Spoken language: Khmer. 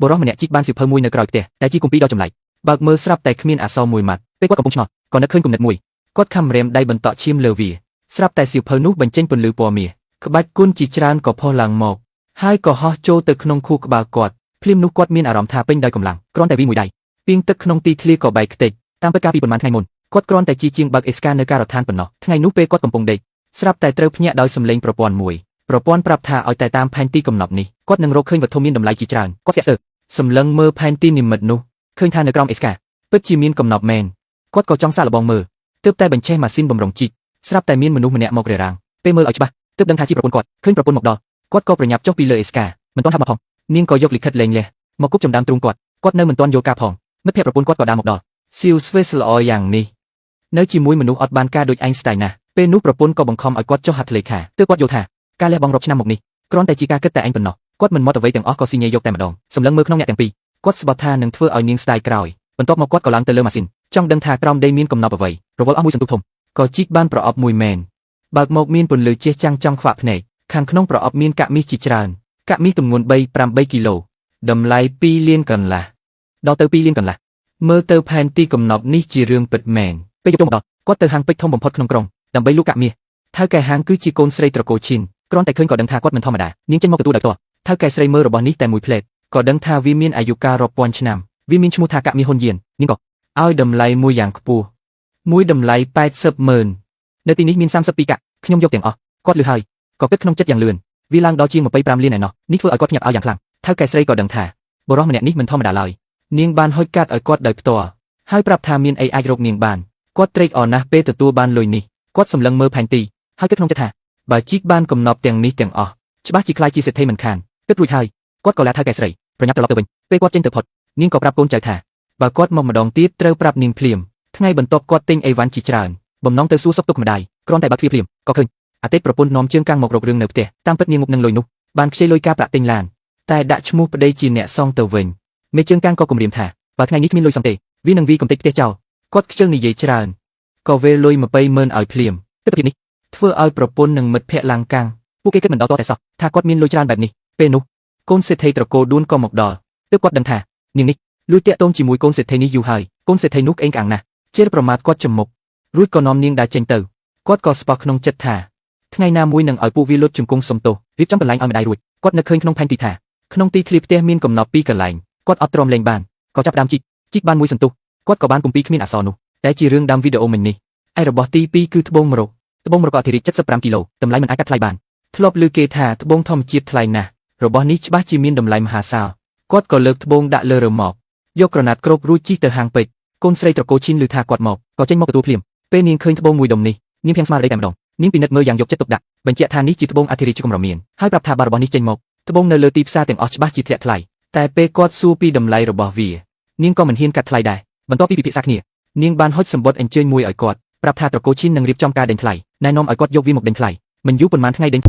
បរិសម្នាក់ជីកបានសៀវភៅមួយនៅក្រៅផ្ទះតែជីកគម្ពីរដ៏ចម្លែកបើកមើលស្រាប់តែគ្មានអក្សរមួយម៉ាត់ពេលគាត់កំពុងឆ្ងល់ក៏នឹកឃើញគំនិតមួយគាត់ខំរែមដៃបន្តឈាមលើវាស្រាប់តែសៀវភៅនោះបញ្ចេញពន្លឺពណ៌មាសក្បាច់គុណជាច្រើនក៏ផុសឡើងមកហើយក៏ហោះចូលទៅក្នុងខួរក្បាលគាត់ភ្លាមនោះគាត់មានអារម្មណ៍ថាពេញដោយកម្លាំងគ្រាន់តែវាមួយដៃពីងទឹកក្នុងទីធ្លាក៏បែកខ្ទេចតាមពិតកាលពីប៉ុន្មានថ្ងៃមុនគាត់គ្រាន់តែជាងបើកអេសកានៅការដ្ឋានប៉ុណ្ណោះថ្ងៃនោះពេលគាត់កំពុងដេកស្រាប់តែត្រូវភ្ញាក់ដោយសំឡេងប្រព័ន្ធមួយប្រព័ន្ធប្រាប់ថាឲ្យតែតាមផែនទីកំណត់នេះគាត់នឹងរកឃើញវត្ថុមានតម្លៃជាច្រើនគាត់ស្ទាក់ស្ទើរសម្លឹងមើលផែនទីនិមិត្តនោះឃើញថានៅក្រោមអេសកាពិតជាមានកំណត់មែនគាត់ក៏ចង់សាកល្បងមើលទើបតែបញ្ឆេះម៉ាស៊ីនបំរុងជីកស្រាប់តែមានមនុស្សម្នាក់មករារាំងពេលមើលឲ្យច្បាស់ទើបដឹងថាជាប្រពន្ធគាត់ឃើញប្រពន្ធមកដល់គាត់ក៏ប្រញាប់ចុះពីលើអេសកាមិនទាន់ហាត់មកផងនាងក៏យកលិខិតលេងលះមកគប់ចំដើមទ្រូងគាត់នៅមិនទាន់យល់ការផងមិត្តភក្តិប្រពន្ធគាត់ក៏ដើរមកដល់សៀវស្វេសល្អយ៉ាងនេះនៅជាមួយមនុស្សអត់បានការដូចអេនស្តៃណាពេលនោះប្រពន្ធក៏បង្ខំឲ្យគាត់ចុះហត្ថលេខាទើបគាត់យល់ថាការលះបង់រាប់ឆ្នាំមកនេះគ្រាន់តែជាការគិតតែឯងប៉ុណ្ណោះគាត់មិនមកអ្វីទាំងអស់ក៏ស៊ីញេយកតែម្ដងសម្លឹងមើលក្នុងអ្នកទាំងពីរគាត់ស្បត់ថានឹងធ្វើឲ្យនាងស្ដាយក្រោយបន្ទាប់មកគាត់ក៏ឡើងទៅលើម៉ាស៊ីនចង់ដឹងថាក្រោមដីមានកំណប់អ្វីរវល់អស់មួយសន្ទុះធំក៏ជីកបានប្រអប់មួយមែនបើកមកមានពន្លឺជះចាំងចង់ខ្វាក់ភ្នែកខាងក្នុងប្រអប់មានកាក់មាសជាច្រើនកាក់មាសទម្ងន់ 3-8 គីឡូតម្លៃ2លានកន្លះដល់ទៅ2លានកន្លះមើលទៅផែនទីកំណប់នេះជារឿងពិតមែនពេលយប់មកដល់គាត់ទៅហាងពេជ្រធំបំផុតក្នុងក្រុងដើម្បីលក់កាក់មាសថៅកែហាងគឺជាកូនស្រីត្រកូលឈិនគ្រាន់តែឃើញក៏ដឹងថាគាត់មិនធម្មតានាងចេញមកទទួលដោយផ្ទាល់ថៅកែស្រីមើលរបស់នេះតែមួយផ្លេតក៏ដឹងថាវាមានអាយុកាលរាប់ពាន់ឆ្នាំវាមានឈ្មោះថាកាក់មាសហ៊ុនយាននាងក៏ឲ្យតម្លៃមួយយ៉ាងខ្ពស់មួយតម្លៃ80,000នៅទីនេះមាន32កាក់ខ្ញុំយកទាំងអស់គាត់លឺហើយក៏គិតក្នុងចិត្តយ៉ាងលឿនវាឡើងដល់ជាង25លានឯណោះនេះធ្វើឲ្យគាត់ភ្ញាក់ឲ្យយ៉ាងខ្លាំងថៅកែស្រីក៏ដឹងថាបរិសម្នាក់នេះមិនធម្មតាឡើយនាងបានហុចកាត់ឲ្យគាត់ដោយផ្ទាល់ហើយប្រាប់ថាមានអីអាចរកនាងបានគាត់ត្រេកអរណាស់ពេលទទួលបានលុយនេះគាត់សម្លឹងមើលផែនទីហើយគិតក្នុងចិត្តថាបើជីកបានកំណប់ទាំងនេះទាំងអស់ច្បាស់ជាខ្លាចជាសេដ្ឋីមិនខានគិតរួចហើយគាត់ក៏លាថៅកែស្រីប្រញាប់ត្រឡប់ទៅវិញពេលគាត់ចេញទៅផុតនាងក៏ប្រាប់កូនចៅថាបើគាត់មកម្ដងទៀតត្រូវប្រាប់នាងភ្លាមថ្ងៃបន្ទាប់គាត់ទិញអីវ៉ាន់ជាច្រើនបំណងទៅសួរសុខទុក្ខម្ដាយគ្រាន់តែបើកទ្វារភ្លាមក៏ឃើញអាទិត្យប្រពន្ធនាំជើងកាំងមករករឿងនៅផ្ទះតាមពិតនាងមុខនឹងលុយនោះបានខ្ចីលុយការប្រាក់ទិញឡានតែដាក់ឈ្មោះប្តីជាអ្នកសងទៅវិញមេជើងកាំងក៏គំរាមថាបើថ្ងៃនេះគ្មានលុយសងទេវានឹងវីកំទេចផ្ទះចោលគាត់ខ្ជិលនិយាយច្រើនក៏វេលលុយ20,000ឲ្យភ្លាមទិដ្ឋភាពនេះធ្វើឲ្យប្រពន្ធនិងមិត្តភ័ក្តិឡើងកាំងពួកគេគិតមិនដល់តតែសោះថាគាត់មានលុយច្រើនបែបនេះពេលនោះកូនសេដ្ឋីត្រកូលដួនក៏មកដល់ទើបគាត់ដឹងថានាងនេះលួចតាក់ទងជាមួយកូនសេដ្ឋីនេះយូរហើយកូនសេដ្ឋីនោះក្អេងក្អាងណាស់ជេរប្រមាថគាត់ចំមុខរួចក៏នាំនាងដើរចេញទៅគាត់ក៏ស្បោះក្នុងចិត្តថាថ្ងៃណាមួយនឹងឲ្យពួកវាលុតជង្គង់សុំទោសរៀបចំកន្លែងឲ្យម្ដាយរួចគាត់នឹកឃើញក្នុងផែនទីថាក្នុងទីធ្លាផ្ទះមានកំណប់2កន្លែងគាត់អត់ទ្រាំលេងបានក៏ចាប់ដើមជីកបានមួយសន្ទុះគាត់ក៏បានគម្ពីរគ្មានអក្សរនោះតែជារឿងដើមវីដេអូមិញនេះឯរបស់ទី2គឺត្បូងមរកក៏អធិរាជ75គីឡូតម្លៃមិនអាចកាត់ថ្លៃបានធ្លាប់ឮគេថាត្បូងធម្មជាតិថ្លៃណាស់របស់នេះច្បាស់ជាមានតម្លៃមហាសាលគាត់ក៏លើកត្បូងដាក់លើរ៉ឺម៉កយកក្រណាត់គ្របរួចជិះទៅហាងពេជ្រកូនស្រីត្រកូលឈិនឮថាគាត់មកក៏ចេញមកទទួលភ្លាមពេលនាងឃើញត្បូងមួយដុំនេះនាងភាំងស្មារតីតែម្ដងនាងពិនិត្យមើលយ៉ាងយកចិត្តទុកដាក់បញ្ជាក់ថានេះជាត្បូងអធិរាជកម្រមានហើយប្រាប់ថាបើរបស់នេះចេញមកត្បូងនៅលើទីផ្សារទាំងអស់ច្បាស់ជាធ្លាក់ថ្លៃតែពេលគាត់សួរពីតម្លៃរបស់វានាងក៏មិនហ៊ានកាត់ថ្លៃដែរបន្ទាប់ពីពិភាក្សាគ្នានាងបានហុចសម្បត្តិអញ្ជើញមួយឲ្យគាត់ប្រាប់ថាត្រកូលឈិននឹងរៀបចំការដេញថ្លៃណែនាំឲ្យគាត់យកវាមកដេញថ្លៃមិនយូរប៉ុន្មានថ្ងៃដេញ